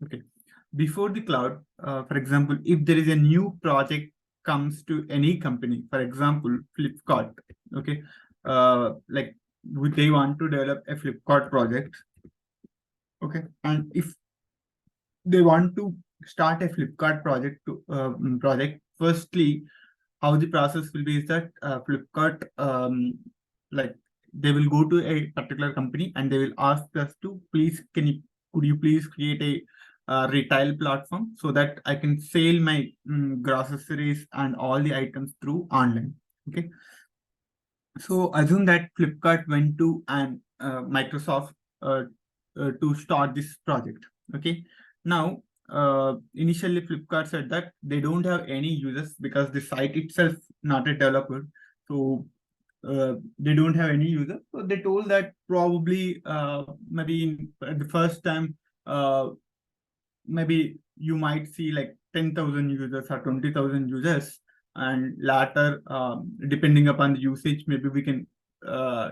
Okay. Before the cloud, for example, if there is a new project comes to any company, for example, Flipkart, okay, like they want to develop a Flipkart project, okay, and if they want to start a Flipkart project, firstly, how the process will be is that Flipkart, like they will go to a particular company and they will ask us to could you please create a retail platform so that I can sell my groceries and all the items through online. Okay. So assume that Flipkart went to an Microsoft to start this project. Okay. Now, initially Flipkart said that they don't have any users because the site itself not a developer. So they don't have any user. So they told that probably maybe at the first time, maybe you might see like 10,000 users or 20,000 users, and later, depending upon the usage, maybe we can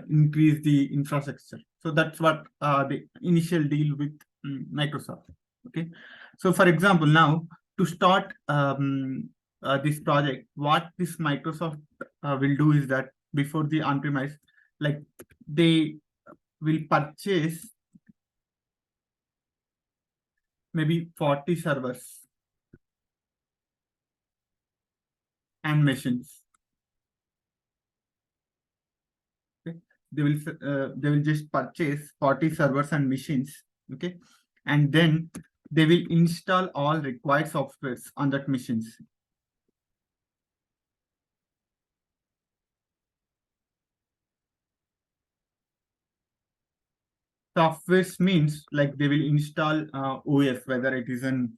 increase the infrastructure. So that's what the initial deal with Microsoft. Okay. So for example, now to start this project, what this Microsoft will do is that before the on-premise, like they will purchase maybe 40 servers and machines. Okay. They will just purchase 40 servers and machines. Okay. And then they will install all required softwares on that machines. Softwares means like they will install OS, whether it is an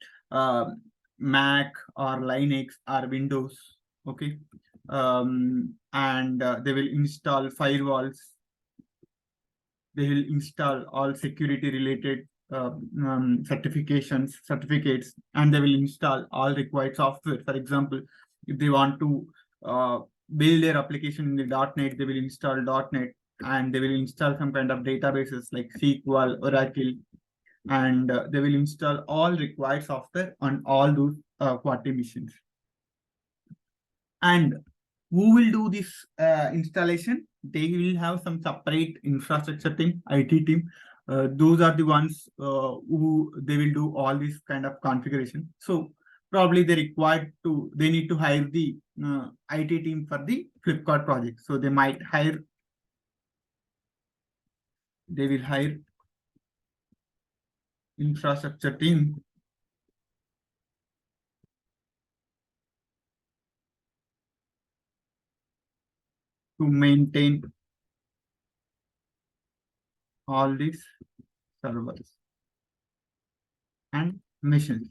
Mac or Linux or Windows. Okay. And they will install firewalls. They will install all security related certificates, and they will install all required software. For example, if they want to build their application in the .NET, they will install .NET, and they will install some kind of databases like SQL, Oracle, and they will install all required software on all those 40 machines. And who will do this installation? They will have some separate infrastructure team, IT team. Those are the ones who they will do all this kind of configuration. So probably they need to hire the IT team for the Flipkart project. So they will hire infrastructure team to maintain all these servers and machines.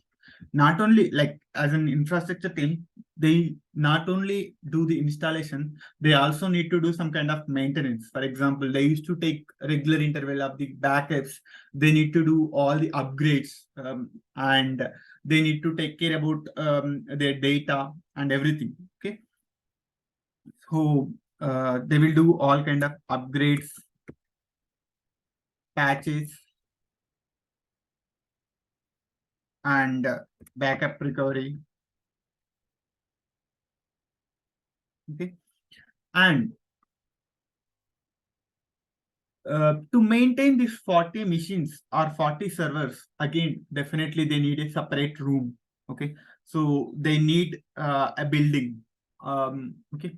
Not only like as an infrastructure team, they not only do the installation, they also need to do some kind of maintenance. For example, they used to take regular interval of the backups. They need to do all the upgrades, and they need to take care about their data and everything. Okay. So they will do all kind of upgrades, patches, and backup recovery. Okay. And to maintain these 40 machines or 40 servers, again, definitely they need a separate room. Okay. So they need a building. Okay.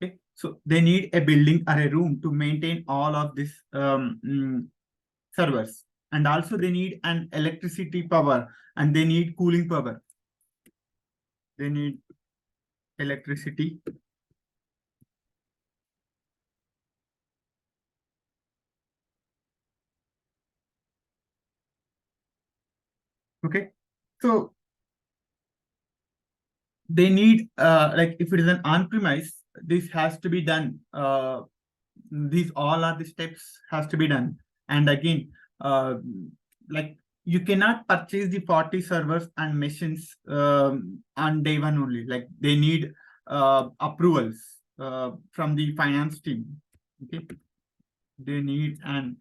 Okay. So they need a building or a room to maintain all of these servers. And also they need an electricity power, and they need cooling power. They need electricity. Okay. So they need like if it is an on-premise, this has to be done. These all are the steps has to be done. And again, like you cannot purchase the 40 servers and machines on day one only. Like they need approvals from the finance team. Okay, they need an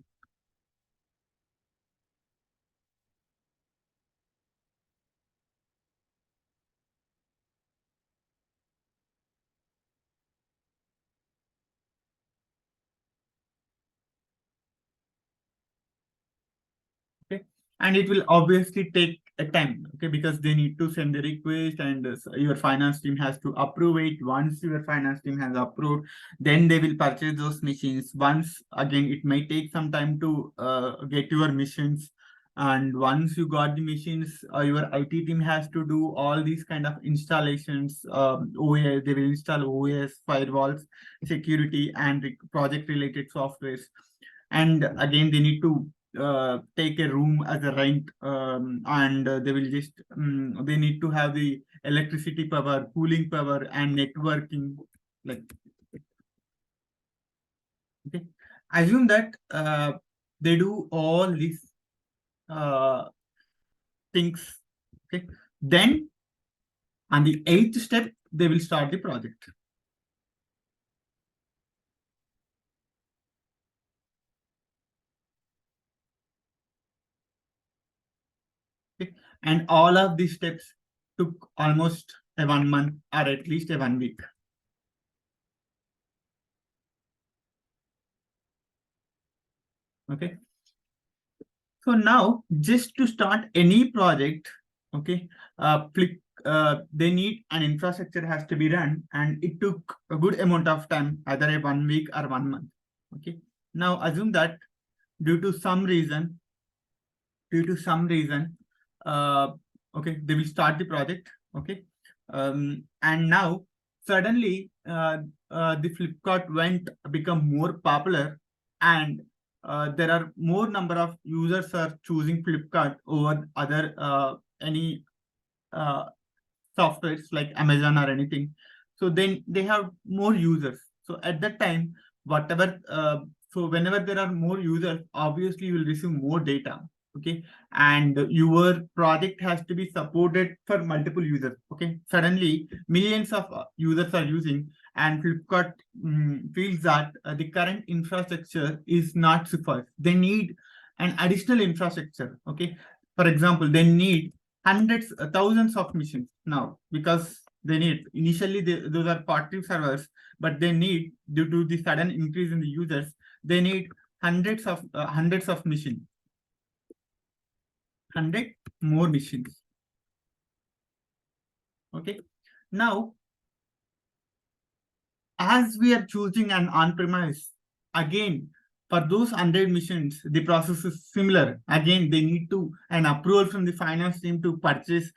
okay, and it will obviously take a time, okay, because they need to send the request and your finance team has to approve it. Once your finance team has approved, then they will purchase those machines. Once again, it may take some time to get your machines, and once you got the machines, your IT team has to do all these kind of installations. OS, they will install OS, firewalls, security, and project related softwares. And again, they need to take a room as a rent, and they will just they need to have the electricity power, cooling power, and networking. Like, okay, assume that they do all these uh, things. Okay, then on the eighth step, they will start the project. Okay, and all of these steps took almost a 1 month or at least a 1 week. Okay, so now just to start any project, okay, they need an infrastructure has to be run, and it took a good amount of time, either a 1 week or 1 month. Okay, now assume that due to some reason, due to some reason, uh, okay, they will start the project. Okay, and now suddenly the Flipkart went become more popular, and there are more number of users are choosing Flipkart over other any uh, softwares like Amazon or anything. So then they have more users. So at that time, whatever, so whenever there are more users, obviously you will receive more data. Okay, and your project has to be supported for multiple users. Okay, suddenly millions of users are using, and Flipkart feels that the current infrastructure is not sufficient. They need an additional infrastructure. Okay, for example, they need hundreds, thousands of machines now, because they need initially those are part-2 servers, but they need, due to the sudden increase in the users, they need hundreds of machines, 100 more machines. Okay, now as we are choosing an on-premise, again, for those 100 machines, the process is similar. Again, they need to an approval from the finance team to purchase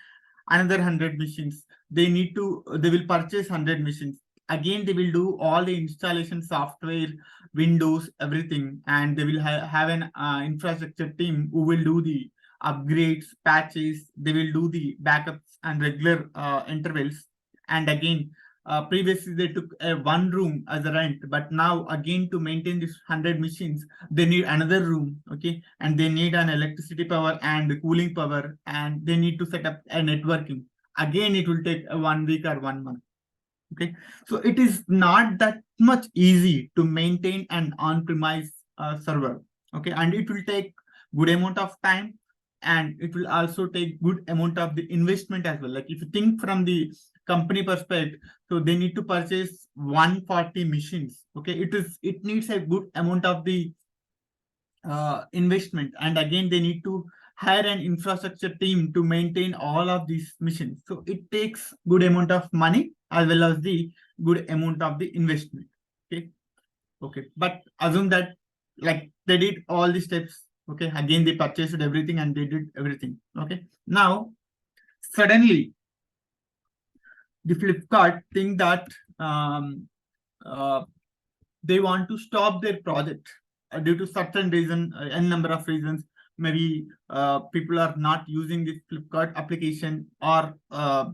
another 100 machines. They will purchase 100 machines. Again, they will do all the installation software, Windows, everything, and they will have an infrastructure team who will do the upgrades, patches. They will do the backups and regular intervals. And again, previously they took a one room as a rent, but now again to maintain this 100 machines, they need another room. Okay, and they need an electricity power and cooling power, and they need to set up a networking. Again, it will take a 1 week or 1 month. Okay, so it is not that much easy to maintain an on-premise server. Okay, and it will take good amount of time, and it will also take good amount of the investment as well. Like if you think from the company perspective, so they need to purchase 140 machines. Okay, it needs a good amount of the investment, and again they need to hire an infrastructure team to maintain all of these missions. So it takes good amount of money as well as the good amount of the investment. Okay, okay, but assume that like they did all the steps. Okay, again they purchased everything and they did everything. Okay, now suddenly the Flipkart think that um, uh, they want to stop their project due to certain reason, n number of reasons. Maybe people are not using this Flipkart application, or uh,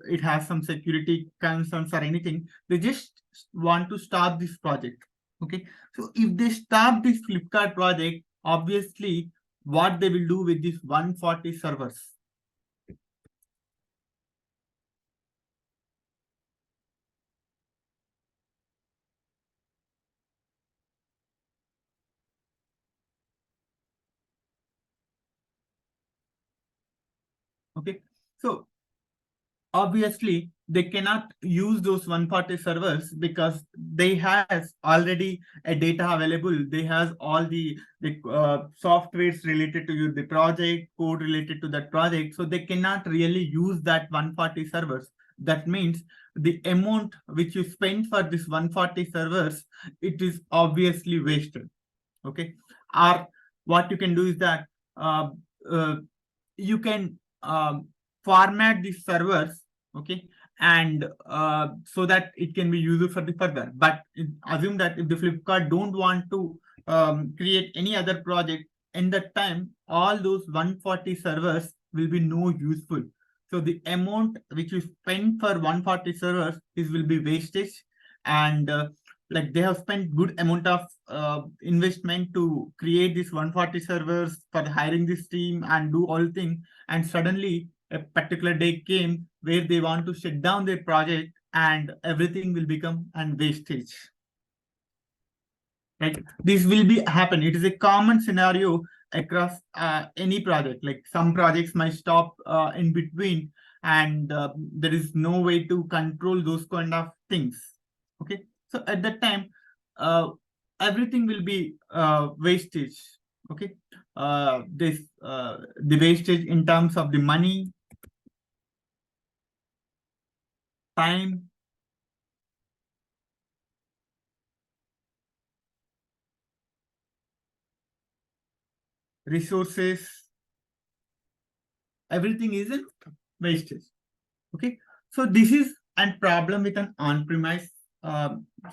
it has some security concerns or anything. They just want to stop this project. Okay, so if they stop this Flipkart project, obviously what they will do with these 140 servers. Okay, so obviously they cannot use those 140 servers because they has already a data available. They has all the softwares related to you, the project code related to that project, so they cannot really use that 140 servers. That means the amount which you spend for this 140 servers, it is obviously wasted. Okay, or what you can do is that uh, uh, you can format these servers, okay, and so that it can be used for the further. But assume that if the Flipkart don't want to create any other project, in that time all those 140 servers will be no useful. So the amount which you spend for 140 servers is will be wastage, and like they have spent good amount of investment to create this 140 servers for hiring this team and do all things, and suddenly a particular day came where they want to shut down their project and everything will become an wastage. Like this will be happen. It is a common scenario across any project. Like some projects might stop in between, and there is no way to control those kind of things. Okay, so at that time, uh, everything will be wastage. Okay, this the wastage in terms of the money, time, resources, everything is in wastage. Okay, so this is a problem with an on-premise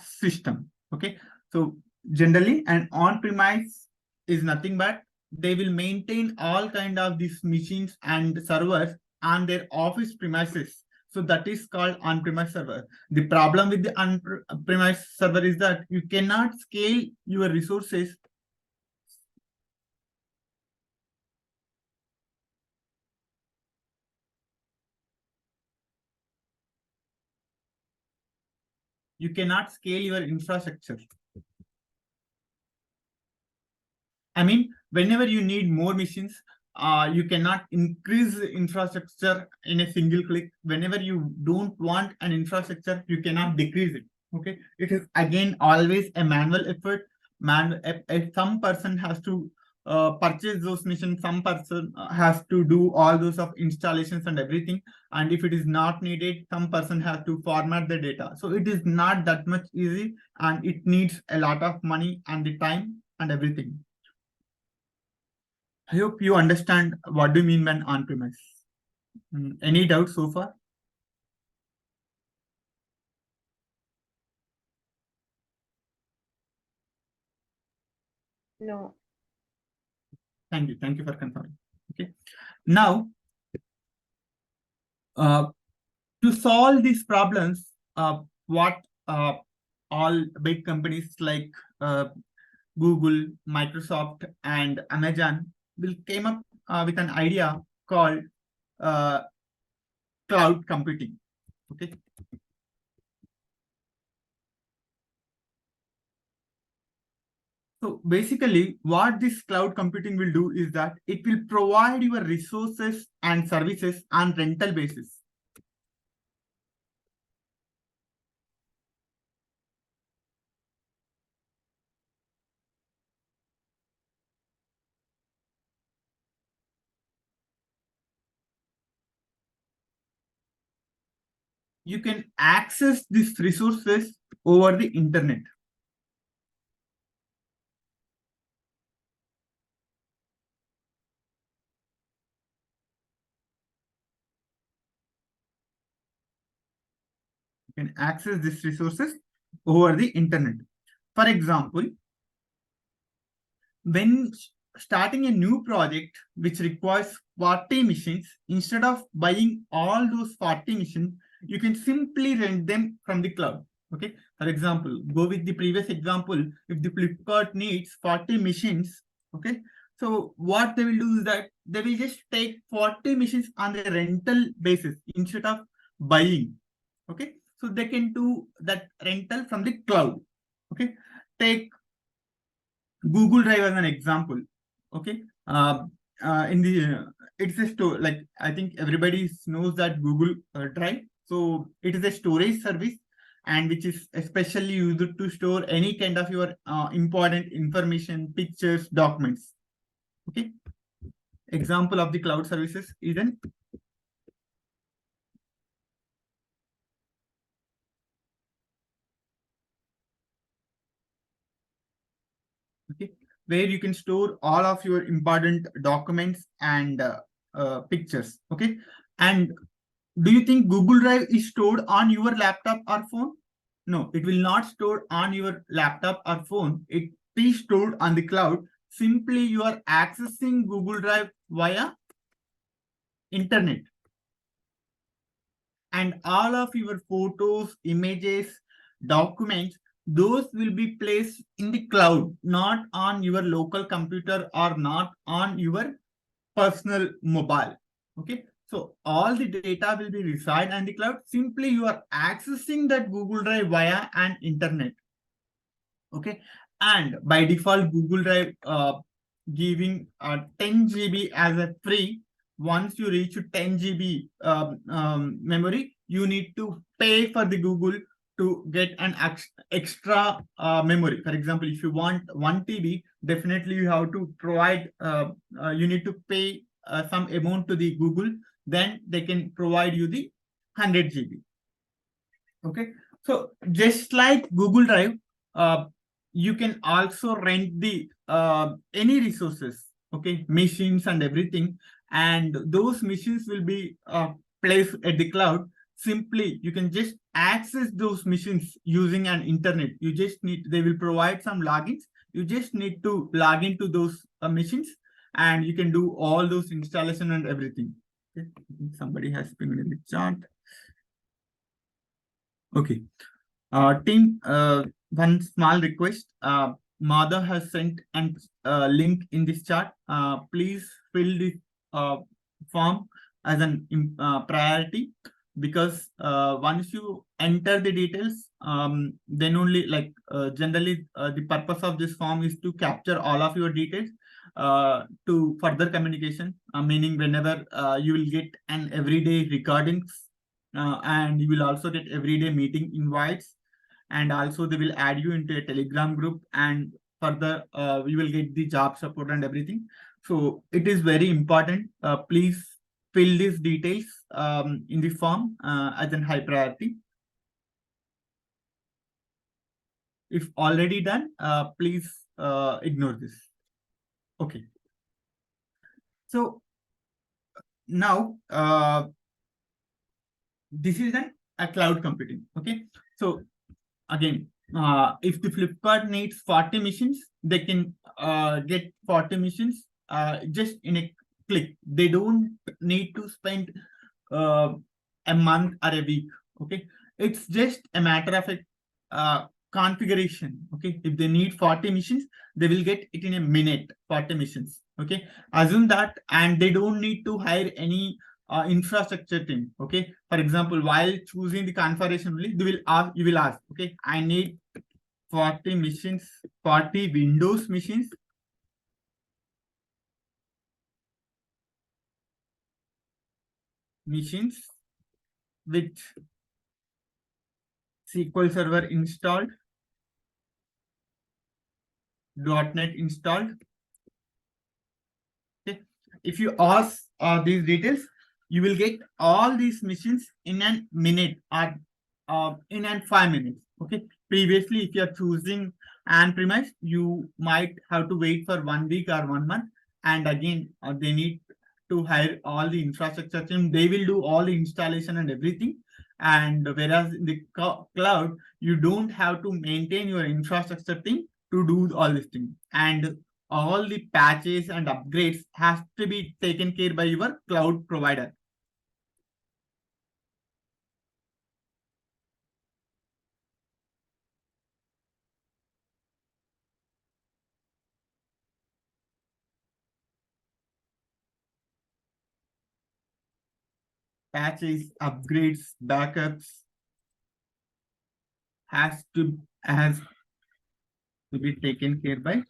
system. Okay, so generally an on-premise is nothing but they will maintain all kind of these machines and servers on their office premises. So that is called on-premise server. The problem with the on-premise server is that you cannot scale your resources. You cannot scale your infrastructure. I mean, whenever you need more machines, you cannot increase the infrastructure in a single click. Whenever you don't want an infrastructure, you cannot decrease it. Okay, it is again always a manual effort. If some person has to purchase those machines, some person has to do all those of installations and everything. And if it is not needed, some person has to format the data. So it is not that much easy, and it needs a lot of money and the time and everything. I hope you understand what do you mean by on-premise. Any doubts so far? No. Thank you. Thank you for confirming. Okay. Now, uh, to solve these problems, what all big companies like Google, Microsoft, and Amazon will came up with an idea called uh, cloud computing. Okay. So basically, what this cloud computing will do is that it will provide your resources and services on rental basis. You can access these resources over the internet. You can access these resources over the internet. For example, when starting a new project which requires 40 machines, instead of buying all those 40 machines, you can simply rent them from the cloud. Okay, for example, go with the previous example. If the Flipkart needs 40 machines, okay, So what they will do is that they will just take 40 machines on the rental basis instead of buying. Okay, so they can do that rental from the cloud. Okay, take Google Drive as an example. Okay, in the it's a store, like I think everybody knows that Google Drive. So it is a storage service, and which is especially used to store any kind of your important information, pictures, documents. Okay, example of the cloud services is an okay, where you can store all of your important documents and pictures. Okay, and do you think Google Drive is stored on your laptop or phone? No, it will not store on your laptop or phone. It is stored on the cloud. Simply you are accessing Google Drive via internet, and all of your photos, images, documents, those will be placed in the cloud, not on your local computer or not on your personal mobile. Okay, so all the data will be reside on the cloud. Simply you are accessing that Google Drive via an internet. Okay, and by default Google Drive giving 10 GB as a free. Once you reach 10 GB memory, you need to pay for the Google to get an extra memory. For example, if you want 1 TB, definitely you have to provide you need to pay some amount to the Google, then they can provide you the 100 GB. Okay, so just like Google Drive, uh, you can also rent the any resources, okay, machines and everything, and those machines will be placed at the cloud. Simply you can just access those machines using an internet. You just need, they will provide some logins. You just need to log into those machines, and you can do all those installation and everything. Okay. Somebody has pinged in the chat. Okay. Team, one small request. Mother has sent an link in this chat. Please fill this uh, form as an priority, because once you enter the details, then only, like generally the purpose of this form is to capture all of your details to further communication. Meaning whenever you will get an everyday recordings, and you will also get everyday meeting invites, and also they will add you into a Telegram group, and further we will get the job support and everything. So it is very important. Please fill these details in the form as a high priority. If already done, please ignore this. Okay, so now this is a cloud computing. Okay, so again, if the Flipkart needs 40 machines, they can get 40 machines just in a click. They don't need to spend uh, a month or a week. Okay, it's just a matter of a configuration. Okay, if they need 40 machines, they will get it in a minute. 40 machines. Okay, assume that, and they don't need to hire any infrastructure team. Okay, for example, while choosing the configuration only, they will ask, you will ask, okay, I need 40 machines, 40 Windows machines, with SQL Server installed, .NET installed. Okay, if you ask these details, you will get all these machines in a minute or in 5 minutes. Okay, previously if you are choosing on-premise, you might have to wait for 1 week or 1 month, and again they need to hire all the infrastructure team. They will do all the installation and everything, and whereas in the cloud you don't have to maintain your infrastructure team to do all this thing, and all the patches and upgrades has to be taken care by your cloud provider. patches, upgrades, backups has to be taken care by.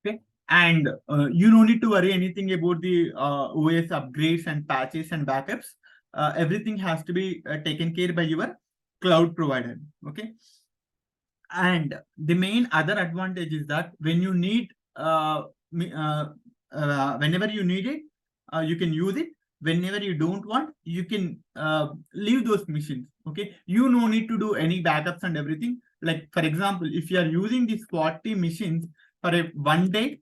Okay, and you don't need to worry anything about the OS upgrades and patches and backups. Everything has to be taken care by your cloud provider. Okay, and the main other advantage is that when you need whenever you need it, you can use it. Whenever you don't want, you can leave those machines. Okay, you no need to do any backups and everything. Like for example, if you are using these 40 machines for a 1 day,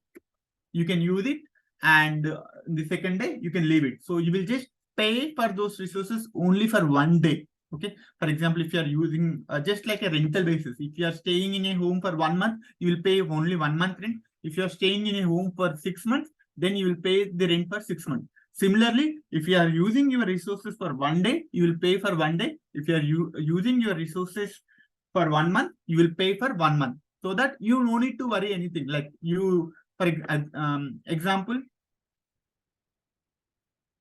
you can use it, and the second day you can leave it. So you will just pay for those resources only for 1 day. Okay, for example, if you are using just like a rental basis, if you are staying in a home for 1 month, you will pay only 1 month rent. If you are staying in a home for 6 months, then you will pay the rent for 6 months. Similarly, if you are using your resources for 1 day, you will pay for 1 day. If you are using your resources for 1 month, you will pay for 1 month, so that you no need to worry anything. Like you, for example,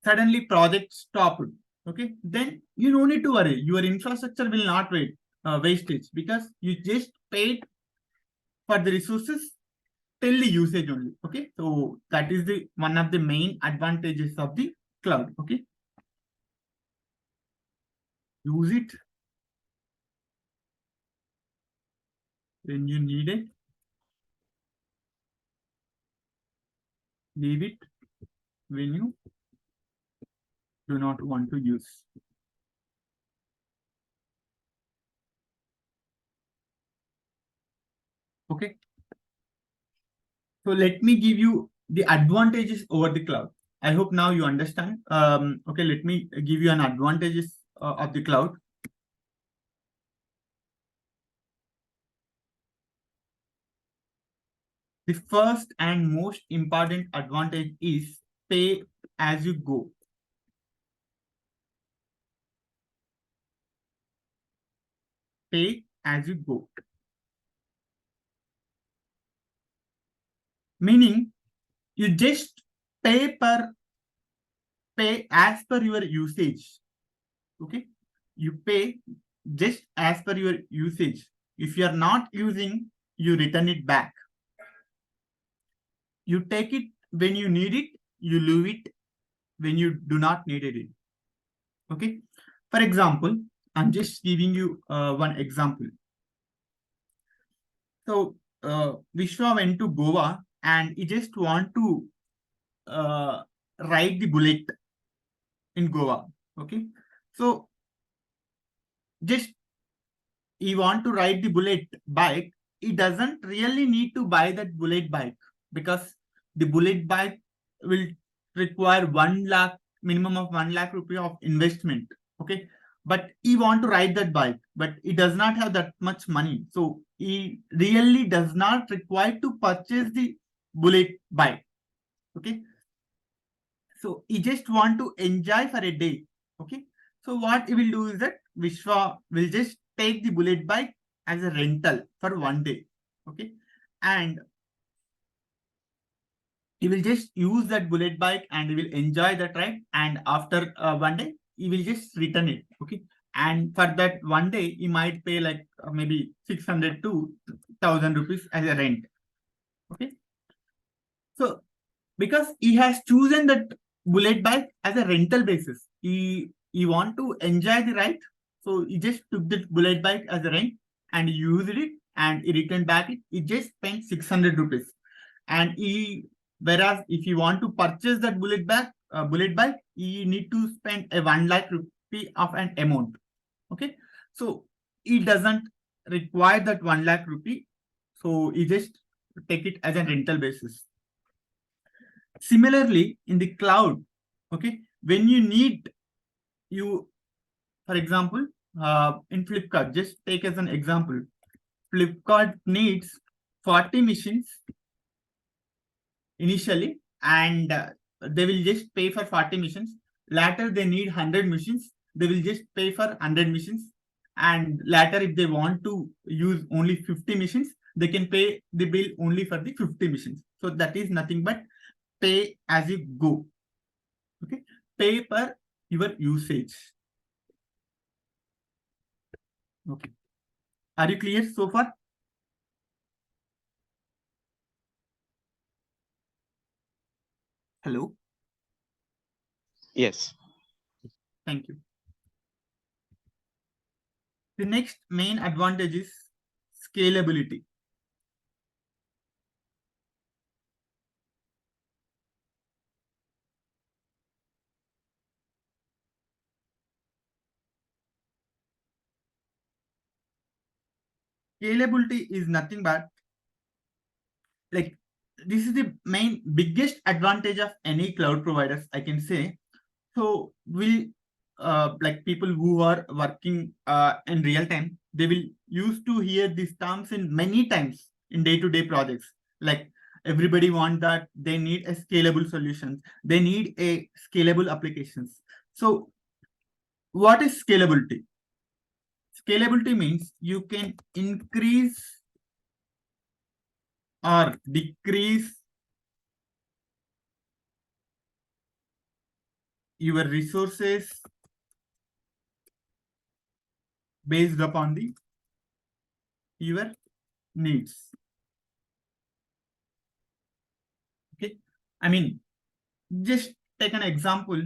suddenly project stopped. Okay, then you don't need to worry. Your infrastructure will not wastage, because you just paid for the resources till the usage only. Okay, so that is the one of the main advantages of the cloud. Okay, use it when you need it, leave it when you do not want to use. Okay, so let me give you the advantages over the cloud. I hope now you understand. Okay, let me give you an advantages of the cloud. The first and most important advantage is pay as you go. Pay as you go. Meaning you just pay as per your usage. Okay. You pay just as per your usage. If you are not using, you return it back. You take it when you need it, you leave it when you do not need it. Okay. For example, I'm just giving you one example. So Vishwa went to Goa and he just want to ride the bullet in Goa. Okay. So just he want to ride the bullet bike. He doesn't really need to buy that bullet bike, because the bullet bike will require 1 lakh, minimum of 1 lakh rupee of investment. Okay. But he want to ride that bike, but he does not have that much money. So he really does not require to purchase the bullet bike. Okay. So he just want to enjoy for a day. Okay. So what he will do is that Vishwa will just take the bullet bike as a rental for 1 day. Okay. And he will just use that bullet bike and he will enjoy that ride. And after 1 day, he will just return it. Okay. And for that 1 day, he might pay like maybe 600 to 1000 rupees as a rent. Okay. So because he has chosen that bullet bike as a rental basis, he want to enjoy the ride. So he just took the bullet bike as a rent and he used it and he returned back it. He just spent 600 rupees. And whereas if you want to purchase that bullet bike, you need to spend a 1 lakh rupee of an amount. Okay. So he doesn't require that 1 lakh rupee. So he just take it as a rental basis. Similarly, in the cloud, okay, when you need, for example, in Flipkart, just take as an example, Flipkart needs 40 machines initially, and they will just pay for 40 machines. Later, they need 100 machines. They will just pay for 100 machines. and later if they want to use only 50 machines, they can pay the bill only for the 50 machines. So that is nothing but pay as you go. Okay, pay per your usage. Okay, are you clear so far? Hello. Yes. Thank you. The next main advantage is scalability. Scalability is nothing but like this is the main biggest advantage of any cloud providers, I can say. So will like people who are working in real time, they will used to hear these terms in many times in day-to-day projects. Like everybody want that they need a scalable solutions, they need a scalable applications. So what is scalability? Scalability means you can increase or decrease your resources based upon the your needs. Okay, I mean, just take an example.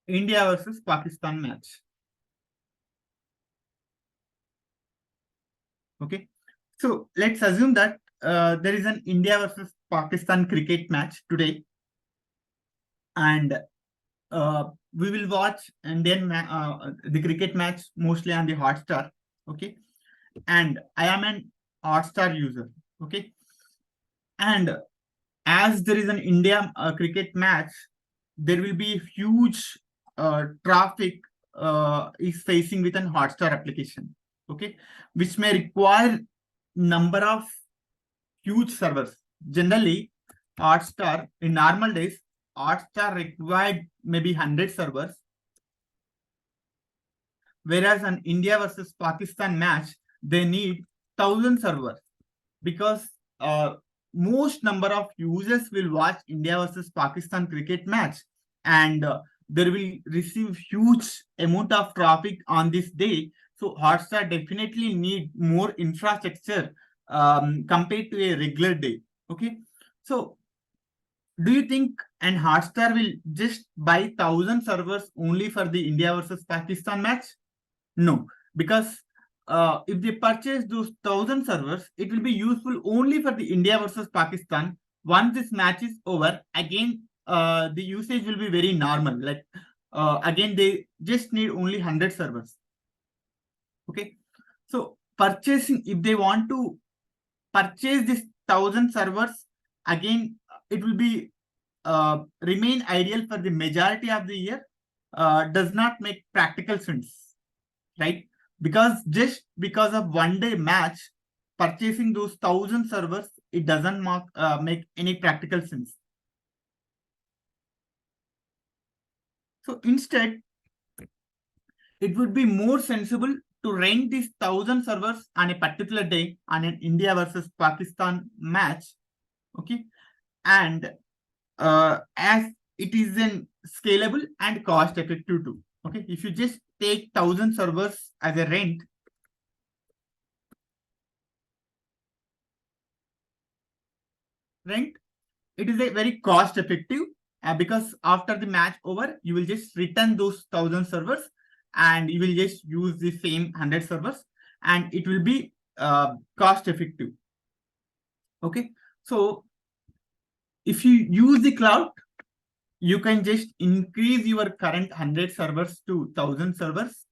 India versus Pakistan match. Okay, so let's assume that there is an India versus Pakistan cricket match today, and we will watch the cricket match mostly on the Hotstar. Okay, and I am an Hotstar user. Okay, and as there is an India cricket match, there will be huge traffic is facing with an Hotstar application. Okay, which may require number of huge servers. Generally, Hotstar in normal days, Hotstar required maybe 100 servers, whereas an India versus Pakistan match, they need 1,000 servers because most number of users will watch India versus Pakistan cricket match, and there will receive huge amount of traffic on this day. So Hotstar definitely need more infrastructure compared to a regular day. Okay, so do you think an Hotstar will just buy 1,000 servers only for the India versus Pakistan match? No, because if they purchase those 1,000 servers, it will be useful only for the India versus Pakistan. Once this match is over, again the usage will be very normal. Like again, they just need only 100 servers. Okay, so purchasing, if they want to purchase this 1,000 servers, again it will be remain ideal for the majority of the year. Does not make practical sense, right? Because just because of one day match, purchasing those 1,000 servers, it doesn't make any practical sense. So instead, it would be more sensible to rent these 1,000 servers on a particular day on an India versus Pakistan match. Okay, and as it is an scalable and cost effective too. Okay, if you just take 1,000 servers as a rent, it is a very cost effective because after the match over, you will just return those 1,000 servers and you will just use the same 100 servers, and it will be cost effective. Okay, so if you use the cloud, you can just increase your current 100 servers to 1,000 servers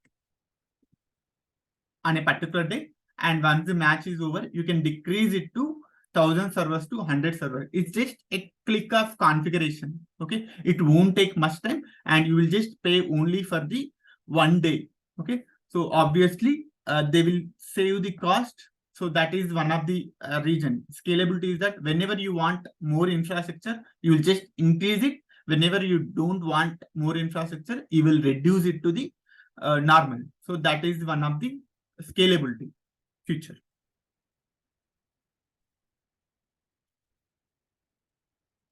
on a particular day, and once the match is over, you can decrease it to 1,000 servers to 100 servers. It's just a click of configuration. Okay, it won't take much time, and you will just pay only for the one day. Okay, so obviously they will save the cost. So that is one of the reason. Scalability is that whenever you want more infrastructure, you will just increase it. Whenever you don't want more infrastructure, you will reduce it to the normal. So that is one of the scalability feature.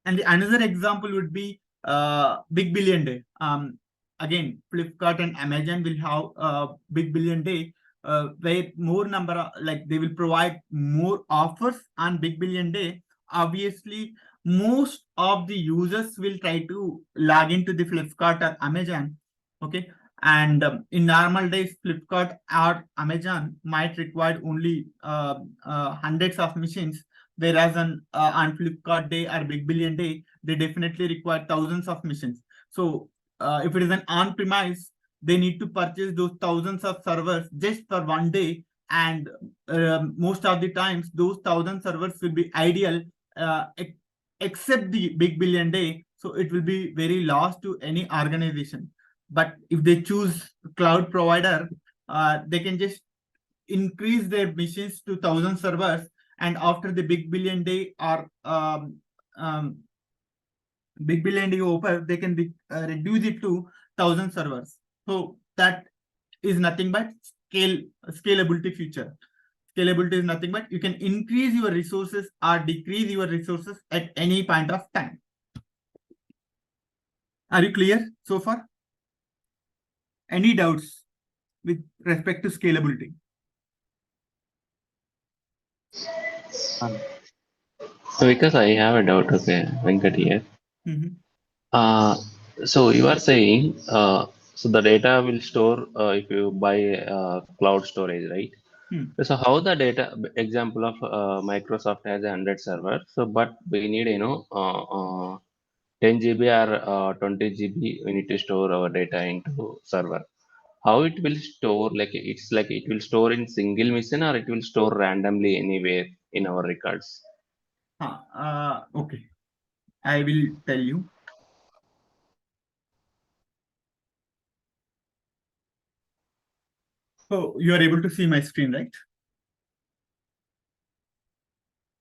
And the another example would be Big Billion Day. Again, Flipkart and Amazon will have Big Billion Day, where more number of, like, they will provide more offers on Big Billion Day. Obviously, most of the users will try to log into the Flipkart or Amazon. Okay. And in normal days, Flipkart or Amazon might require only hundreds of machines, whereas on Flipkart Day or Big Billion Day, they definitely require thousands of machines. So if it is an on-premise, they need to purchase those thousands of servers just for one day, and most of the times those 1,000 servers will be ideal, except the Big Billion Day. So it will be very loss to any organization. But if they choose cloud provider, they can just increase their machines to 1,000 servers, and after the Big Billion Day or Big Billion Day over, they can reduce it to 1,000 servers. So that is nothing but scalability feature. Scalability is nothing but you can increase your resources or decrease your resources at any point of time. Are you clear so far? Any doubts with respect to scalability? Because I have a doubt, okay, Venkat here. So you are saying, so the data will store if you buy cloud storage, right? So how the data, example of Microsoft has 100 servers, so but we need 10 GB or 20 GB, we need to store our data into server. How it will store, like it's like it will store in single machine or it will store randomly anywhere in our records? Okay, I will tell you. So you are able to see my screen, right?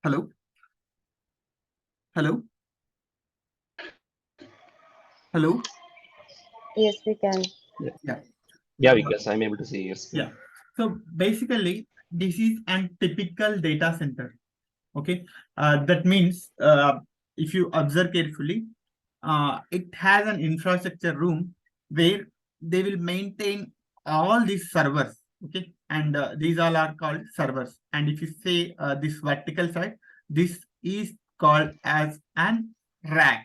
Hello? Hello? Hello? Yes, we can. Yeah. Yeah, because I'm able to see your screen. Yeah. So basically, this is a typical data center. Okay. That means if you observe carefully, it has an infrastructure room where they will maintain all these servers. Okay. And these all are called servers. And if you say this vertical side, this is called as an rack.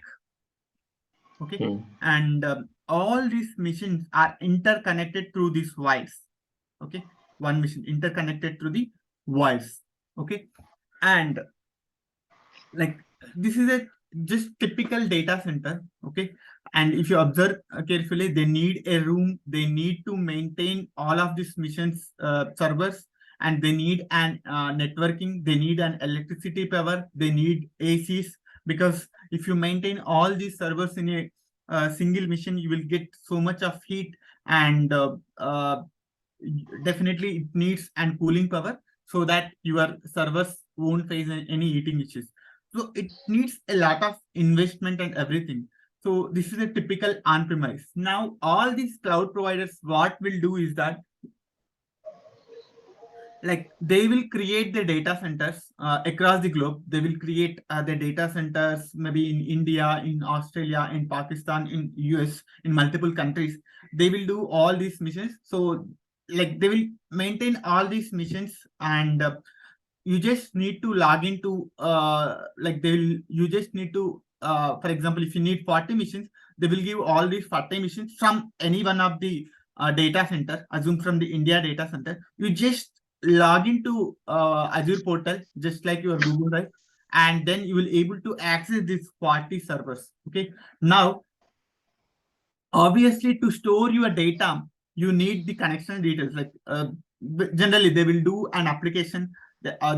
Okay. And all these machines are interconnected through these wires. Okay. One machine interconnected through the wires. Okay. And like this is a just typical data center. Okay. And if you observe carefully, they need a room, they need to maintain all of these missions servers, and they need an networking, they need an electricity power, they need ACs, because if you maintain all these servers in a single mission, you will get so much of heat, and definitely it needs and cooling power so that your servers won't face any heating issues. So it needs a lot of investment and everything. So this is a typical on-premise. Now all these cloud providers, what will do is that, like, they will create the data centers across the globe. They will create the data centers maybe in India, in Australia, in Pakistan, in US, in multiple countries. They will do all these missions. So like they will maintain all these missions, and you just need to log into like they will you just need to for example, if you need 40 missions, they will give all these 40 missions from any one of the data center. Assume from the India data center, you just log into Azure portal just like your Google Drive, and then you will able to access these 40 servers. Okay. Now obviously, to store your data, you need the connection details. Like generally, they will do an application.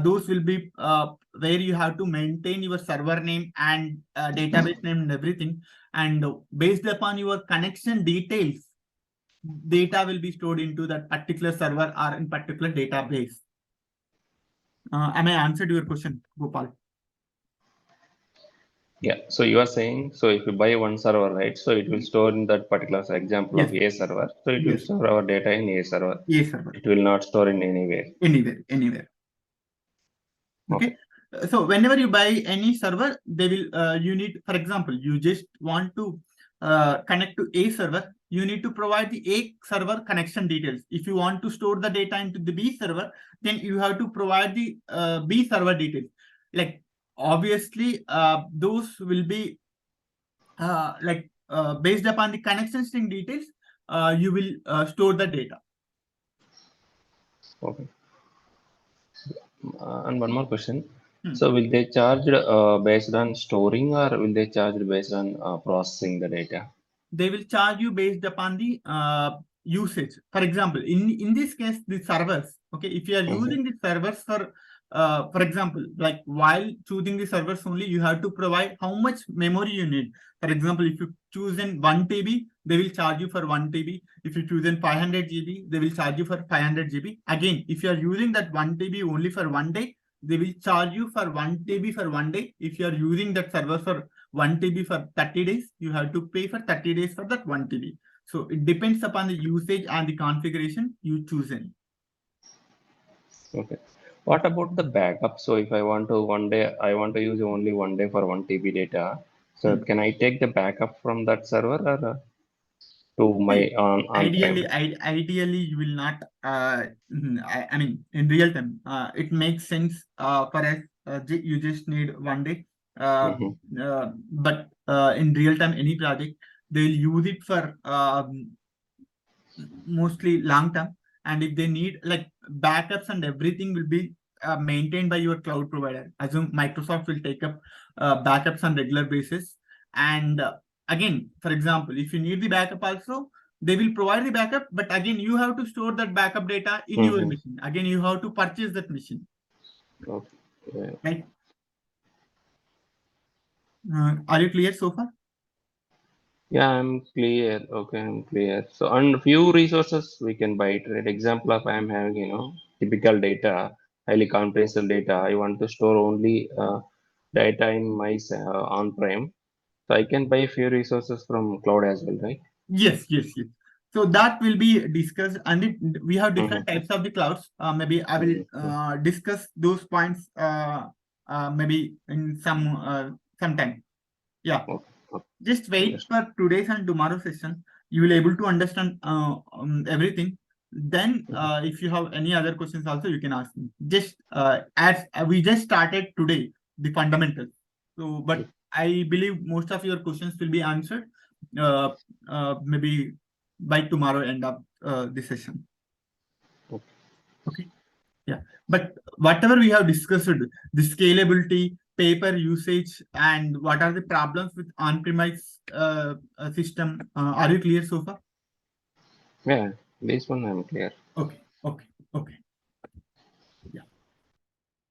Those will be where you have to maintain your server name and database name and everything. And based upon your connection details, data will be stored into that particular server or in particular database. Am I answered your question, Gopal? Yeah. So you are saying, so if you buy one server, right? So it will store in that particular example of A server. So it will store our data in A server. A server. It will not store in anywhere. Anywhere. Okay. So whenever you buy any server, they will you need, for example, you just want to connect to A server, you need to provide the A server connection details. If you want to store the data into the B server, then you have to provide the B server details. Like obviously, those will be based upon the connection string details. You will store the data. Okay. And one more question. So will they charge based on storing, or will they charge based on processing the data? They will charge you based upon the usage. For example, in this case, the servers. Okay, if you are using the servers for example, like while choosing the servers only, you have to provide how much memory you need. For example, if you choose in 1 TB, they will charge you for 1 TB. If you choose in 500 GB, they will charge you for 500 GB. Again, if you are using that 1 TB only for 1 day, they will charge you for 1 TB for 1 day. If you are using that server for 1 TB for 30 days, you have to pay for 30 days for that 1 TB. So it depends upon the usage and the configuration you choose in. Okay. What about the backup? So if I want to I want to use only 1 day for 1 TB data. So can I take the backup from that server, or to my on-prem? Ideally, you will not. I mean, in real time, it makes sense for us. You just need 1 day. But in real time, any project, they'll use it for mostly long term. And if they need like backups and everything will be maintained by your cloud provider. Assume Microsoft will take up backups on regular basis. And again, for example, if you need the backup also, they will provide the backup, but again, you have to store that backup data in your machine. Again, you have to purchase that machine. Okay. Right? Are you clear so far? Yeah, I'm clear. Okay, I'm clear. So on few resources we can buy it, right? Example of I'm having, typical data, highly confidential data. I want to store only data in my on-prem. So I can buy few resources from cloud as well, right? Yes. So that will be discussed, and we have different types of the clouds. Maybe I will discuss those points maybe in some time. Yeah. Just wait for today's and tomorrow's session. You will able to understand everything. Then, if you have any other questions, also you can ask me. Just as we just started today, the fundamentals. So, but I believe most of your questions will be answered maybe by tomorrow end of the session. Okay. Yeah. But whatever we have discussed, the scalability, paper usage, and what are the problems with on-premise system, are you clear so far? Yeah, this one I'm clear. Okay. Yeah.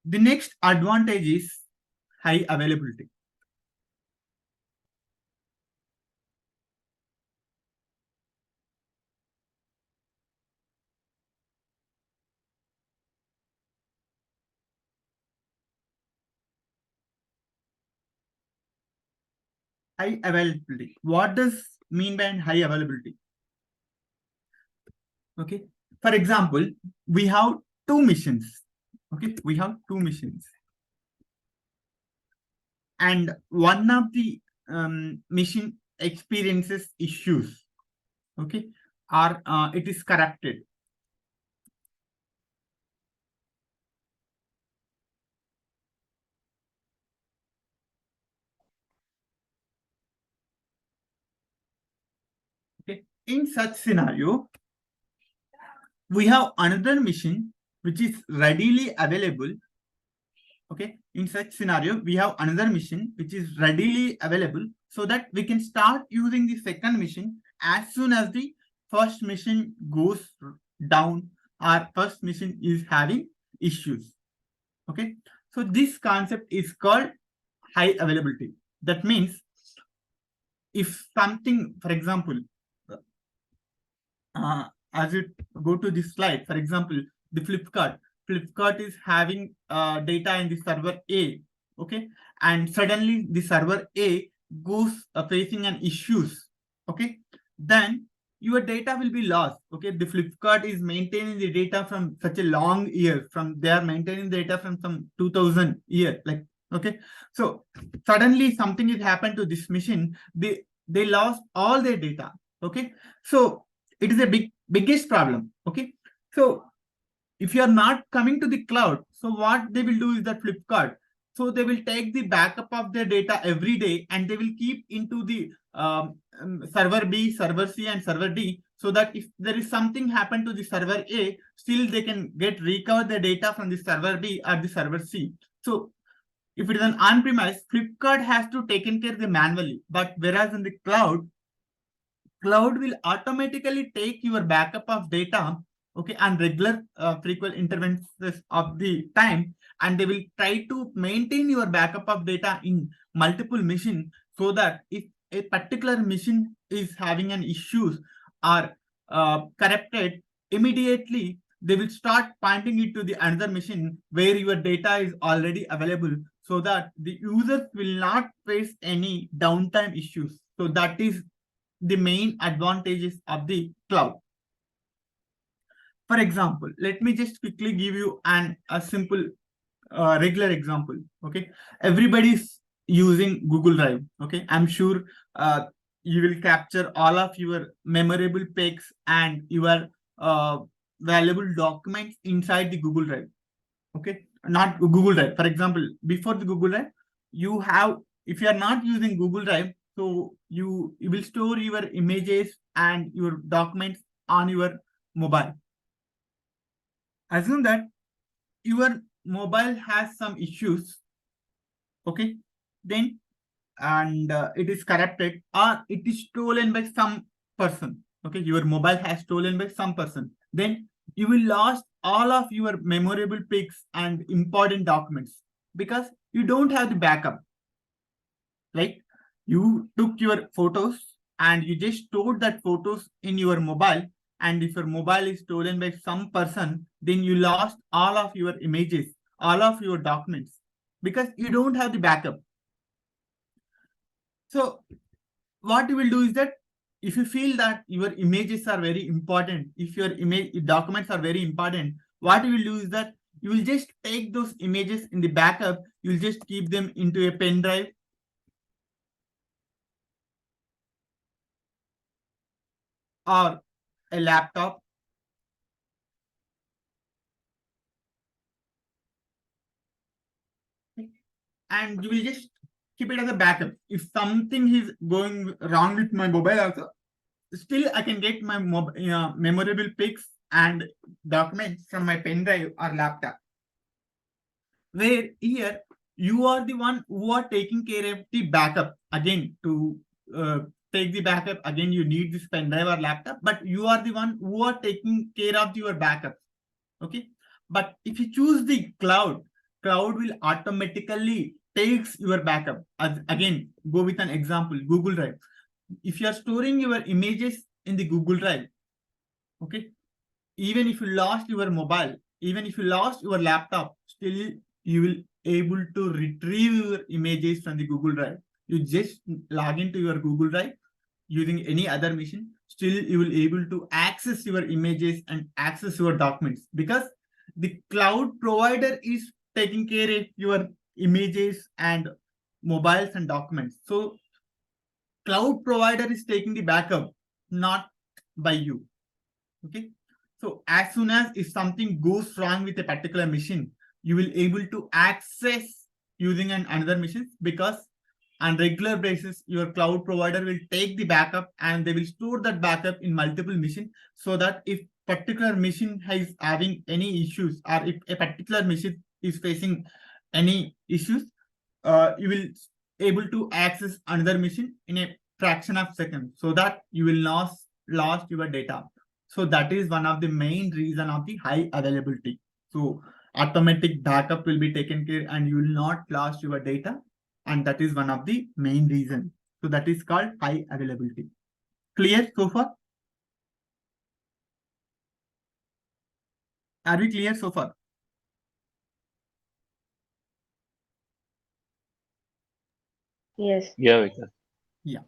The next advantage is high availability. High availability. What does mean by high availability? Okay. For example, we have two missions. Okay. We have two missions. And one of the mission experiences issues. Okay. Or it is corrupted. Okay. In such scenario, we have another machine which is readily available. Okay. In such scenario, we have another machine which is readily available so that we can start using the second machine as soon as the first machine goes down or first machine is having issues. Okay. So this concept is called high availability. That means if something, for example, as you go to this slide, for example, the Flipkart is having data in the server A, okay, and suddenly the server A goes facing an issues, okay, then your data will be lost. Okay, the Flipkart is maintaining the data from such a long year, from they are maintaining data from some 2000 year, like, okay, so suddenly something has happened to this machine, they lost all their data. Okay, so it is a biggest problem. Okay, so if you are not coming to the cloud, so what they will do is that Flipkart, so they will take the backup of their data every day and they will keep into the server B, server C, and server D, so that if there is something happen to the server A, still they can recover the data from the server B or the server C. So if it is an on-premise, Flipkart has to taken care of the manually, but whereas in the cloud will automatically take your backup of data, okay, and regular frequent intervals of the time, and they will try to maintain your backup of data in multiple machines, so that if a particular machine is having an issues or corrupted, immediately they will start pointing it to the another machine where your data is already available, so that the users will not face any downtime issues. So that is the main advantages of the cloud. For example, let me just quickly give you a simple regular example. Okay, everybody's using Google Drive. Okay, I'm sure you will capture all of your memorable pics and your valuable documents inside the Google Drive. Okay, not Google Drive. For example, before the Google Drive, you have, if you are not using Google Drive, so you will store your images and your documents on your mobile. Assume that your mobile has some issues, okay, then, and it is corrupted or it is stolen by some person. Okay, your mobile has stolen by some person, then you will lose all of your memorable pics and important documents, because you don't have the backup. Like, you took your photos and you just stored that photos in your mobile, and if your mobile is stolen by some person, then you lost all of your images, all of your documents, because you don't have the backup. So what you will do is that if you feel that your images are very important, if your image documents are very important, what you will do is that you will just take those images in the backup, you will just keep them into a pen drive or a laptop, and you will just keep it as a backup. If something is going wrong with my mobile also, still I can get my memorable pics and documents from my pen drive or laptop. Where here you are the one who are taking care of the backup. Again, to take the backup, again you need this pen drive or laptop, but you are the one who are taking care of your backup. Okay, but if you choose the cloud will automatically takes your backup. Again, go with an example, Google Drive. If you are storing your images in the Google Drive, okay, even if you lost your mobile, even if you lost your laptop, still you will able to retrieve your images from the Google Drive. You just log into your Google Drive using any other machine, still you will able to access your images and access your documents, because the cloud provider is taking care of your images and mobiles and documents. So cloud provider is taking the backup, not by you. Okay, so as soon as if something goes wrong with a particular machine, you will able to access using another machine, because on regular basis your cloud provider will take the backup and they will store that backup in multiple machines, so that if particular machine is having any issues or if a particular machine is facing any issues, you will able to access another machine in a fraction of seconds, so that you will not lost your data. So that is one of the main reason of the high availability. So automatic backup will be taken care and you will not lose your data, and that is one of the main reason. So that is called high availability. Clear so far? Are we clear so far? Yes. Yeah, Vikash. Yeah.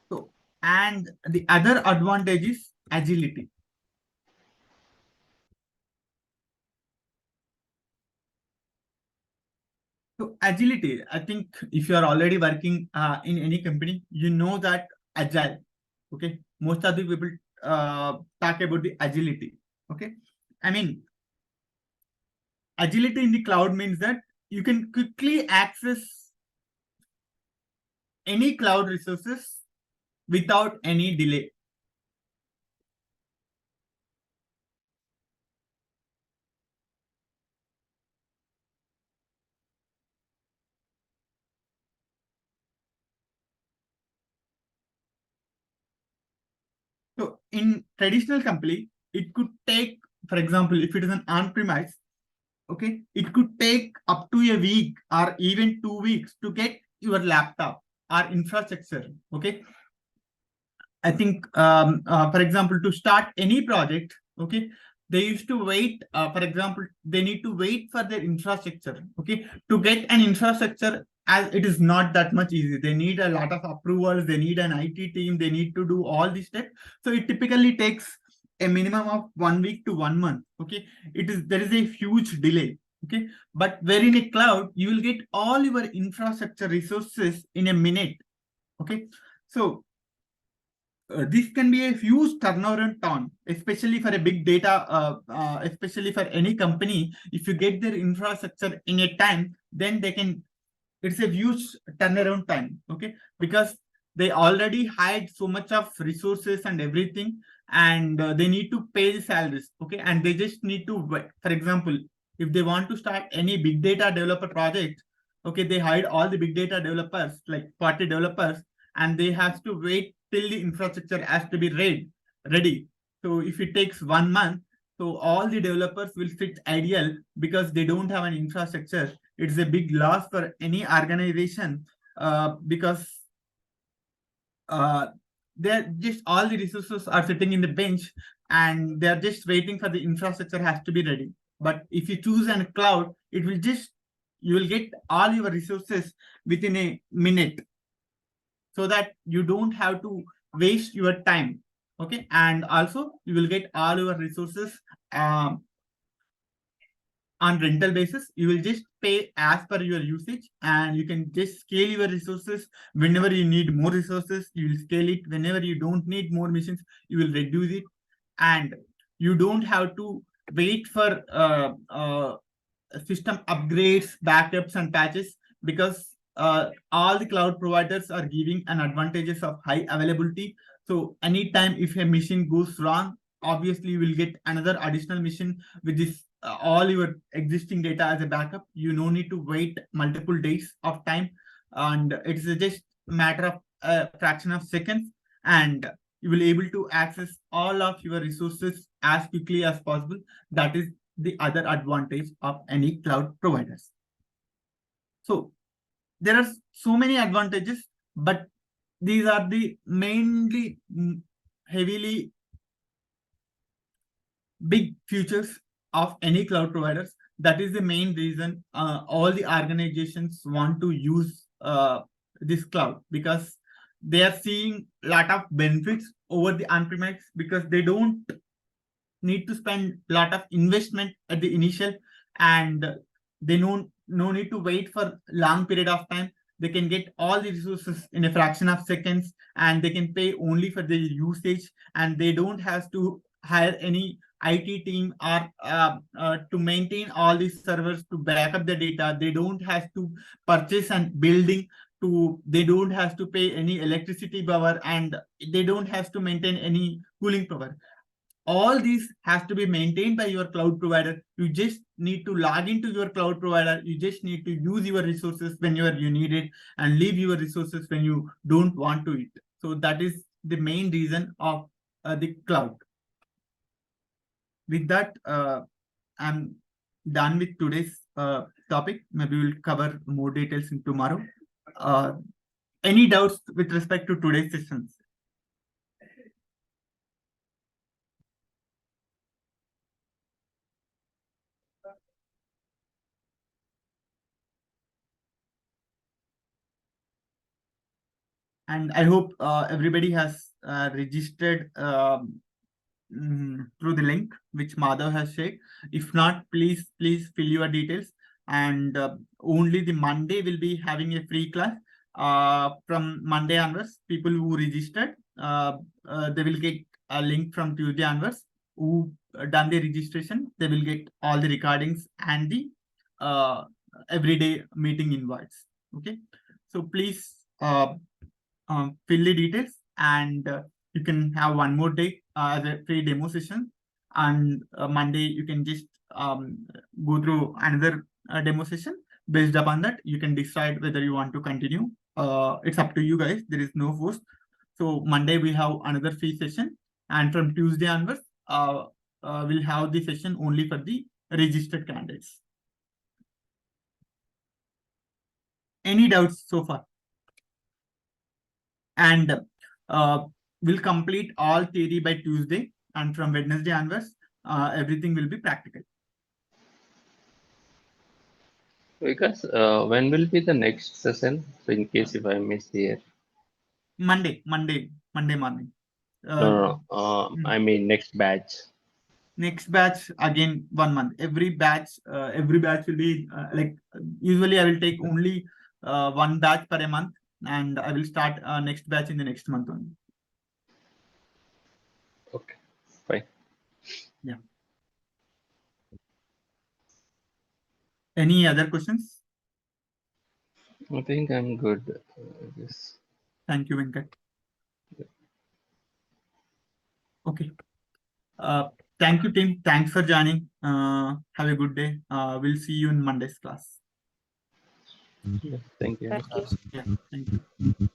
So, and the other advantage is agility. So agility, I think if you are already working in any company, you know that agile. Okay, most of the people talk about the agility. Okay, I mean agility in the cloud means that you can quickly access any cloud resources without any delay. So in traditional company, it could take, for example, if it is an on-premise, okay, it could take up to a week or even 2 weeks to get your laptop or infrastructure. Okay, I think, for example, to start any project, okay, they used to wait. For example, they need to wait for their infrastructure. Okay, to get an infrastructure, as it is not that much easy. They need a lot of approvals. They need an IT team. They need to do all these steps. So it typically takes a minimum of 1 week to 1 month. Okay, there is a huge delay. Okay, but where in a cloud, you will get all your infrastructure resources in a minute. Okay, so this can be a huge turnaround time, especially for a big data, especially for any company. If you get their infrastructure in a time, then they can, it's a huge turnaround time. Okay, because they already had so much of resources and everything, and they need to pay the salaries. Okay, and they just need to, for example, if they want to start any big data developer project, okay, they hired all the big data developers, like 40 developers, and they have to wait till the infrastructure has to be ready. So if it takes 1 month, so all the developers will sit ideal because they don't have an infrastructure. It's a big loss for any organization, because uh, they're just, all the resources are sitting in the bench and they're just waiting for the infrastructure has to be ready. But if you choose a cloud, it will just, you will get all your resources within a minute, so that you don't have to waste your time. Okay, and also you will get all your resources um, on rental basis. You will just pay as per your usage, and you can just scale your resources. Whenever you need more resources, you will scale it. Whenever you don't need more machines, you will reduce it. And you don't have to wait for system upgrades, backups, and patches, because all the cloud providers are giving an advantages of high availability. So anytime if a machine goes wrong, obviously you will get another additional machine with this all your existing data as a backup. You no need to wait multiple days of time, and it's just matter of a fraction of seconds, and you will able to access all of your resources as quickly as possible. That is the other advantage of any cloud providers. So there are so many advantages, but these are the mainly heavily big features of any cloud providers. That is the main reason all the organizations want to use this cloud, because they are seeing a lot of benefits over the on-premise, because they don't need to spend a lot of investment at the initial, and they no need to wait for long period of time. They can get all the resources in a fraction of seconds, and they can pay only for the usage, and they don't have to hire any IT team or to maintain all these servers to back up the data. They don't have to purchase and building to, they don't have to pay any electricity power, and they don't have to maintain any cooling power. All these has to be maintained by your cloud provider. You just need to log into your cloud provider. You just need to use your resources whenever you need it, and leave your resources when you don't want to it. So that is the main reason of the cloud. With that, I'm done with today's topic. Maybe we'll cover more details in tomorrow. Any doubts with respect to today's sessions? And I hope everybody has registered through the link which Madhav has shared. If not, please fill your details. And only the Monday will be having a free class. From Monday onwards, people who registered, they will get a link from Tuesday onwards. Who done the registration, they will get all the recordings and the everyday meeting invites. Okay, so please fill the details, and you can have one more day as a free demo session. And Monday you can just go through another demo session. Based upon that, you can decide whether you want to continue. It's up to you guys. There is no force. So Monday we have another free session, and from Tuesday onwards, we'll have the session only for the registered candidates. Any doubts so far? And we'll complete all theory by Tuesday, and from Wednesday onwards, everything will be practical. Because when will be the next session? So in case if I miss here. Monday morning. No. I mean next batch. Next batch again 1 month. Every batch will be like, usually I will take only one batch per a month, and I will start next batch in the next month only. Okay, fine. Yeah. Any other questions? I think I'm good. Yes. Thank you, Venkat. Okay. Thank you, team. Thanks for joining. Have a good day. We'll see you in Monday's class. Yeah, thank you. Thank you. Yeah, thank you.